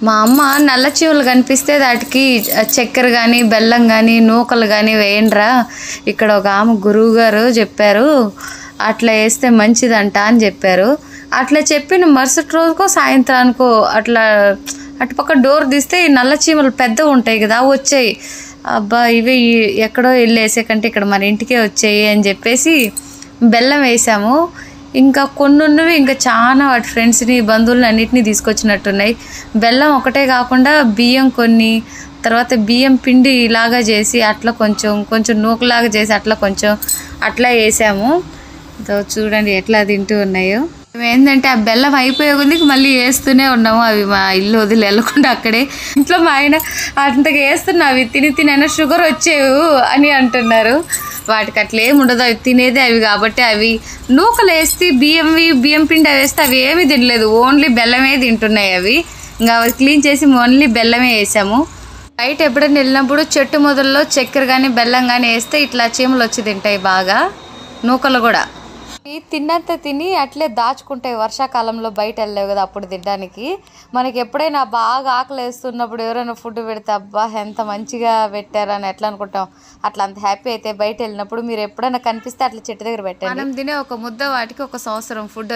మా అమ్మ నల్ల చీమలు కనిపిస్తే వాటికి చక్కెర కానీ బెల్లం కానీ నూకలు కానీ వేయండిరా, ఇక్కడ ఒక ఆమె గురువు గారు చెప్పారు, అట్లా వేస్తే మంచిదంట అని చెప్పారు. అట్లా చెప్పిన మరుసటి రోజుకో సాయంత్రానికో అట్లా అటుపక్క డోర్ తీస్తే ఈ నల్ల చీమలు పెద్దగా ఉంటాయి కదా, వచ్చాయి. అబ్బా ఇవి ఎక్కడో వెళ్ళేసే కంటే ఇక్కడ మన ఇంటికే వచ్చాయి అని చెప్పేసి బెల్లం వేసాము. ఇంకా కొన్ని ఉన్నవి ఇంకా చాలా వాటి ఫ్రెండ్స్ని బంధువులని అన్నిటినీ తీసుకొచ్చినట్టున్నాయి. బెల్లం ఒకటే కాకుండా బియ్యం కొన్ని, తర్వాత బియ్యం పిండి లాగా చేసి అట్లా కొంచెం కొంచెం నూకలాగా చేసి అట్లా వేసాము. చూడండి ఎట్లా తింటూ ఉన్నాయో. ఏంటంటే ఆ బెల్లం అయిపోయే కొద్ది మళ్ళీ వేస్తూనే ఉన్నాము. అవి మా ఇల్లు వదిలి వెళ్ళకుండా అక్కడే ఇంట్లో మా ఆయన అంతగా వేస్తున్నా, అవి తిని తినైనా షుగర్ వచ్చేవు అని అంటున్నారు. వాటికి అట్లా ఏమి ఉండదు, అవి తినేదే అవి కాబట్టి. అవి నూకలు వేస్తే బియ్యం పిండి వేస్తే అవి ఏమీ తినలేదు, ఓన్లీ బెల్లమే తింటున్నాయి. అవి ఇంకా అవి క్లీన్ చేసి ఓన్లీ బెల్లమే వేసాము. బయట ఎప్పుడైనా వెళ్ళినప్పుడు చెట్టు మొదల్లో చక్కెర కానీ బెల్లం కానీ వేస్తే ఇట్లా చీమలు వచ్చి తింటాయి బాగా. నూకలు కూడా తిన్నంత తిని అట్లే దాచుకుంటాయి. వర్షాకాలంలో బయట వెళ్ళలేవు కదా అప్పుడు తినడానికి. మనకి ఎప్పుడైనా బాగా ఆకలి వేస్తున్నప్పుడు ఎవరైనా ఫుడ్ పెడితే అబ్బా ఎంత మంచిగా పెట్టారని ఎట్లా అనుకుంటాం, అట్లా అంత హ్యాపీ అయితే బయట వెళ్ళినప్పుడు మీరు ఎప్పుడైనా కనిపిస్తే అట్లా చెట్టు దగ్గర పెట్టండి. మనం తినే ఒక ముద్ద వాటికి 1 సంవత్సరం ఫుడ్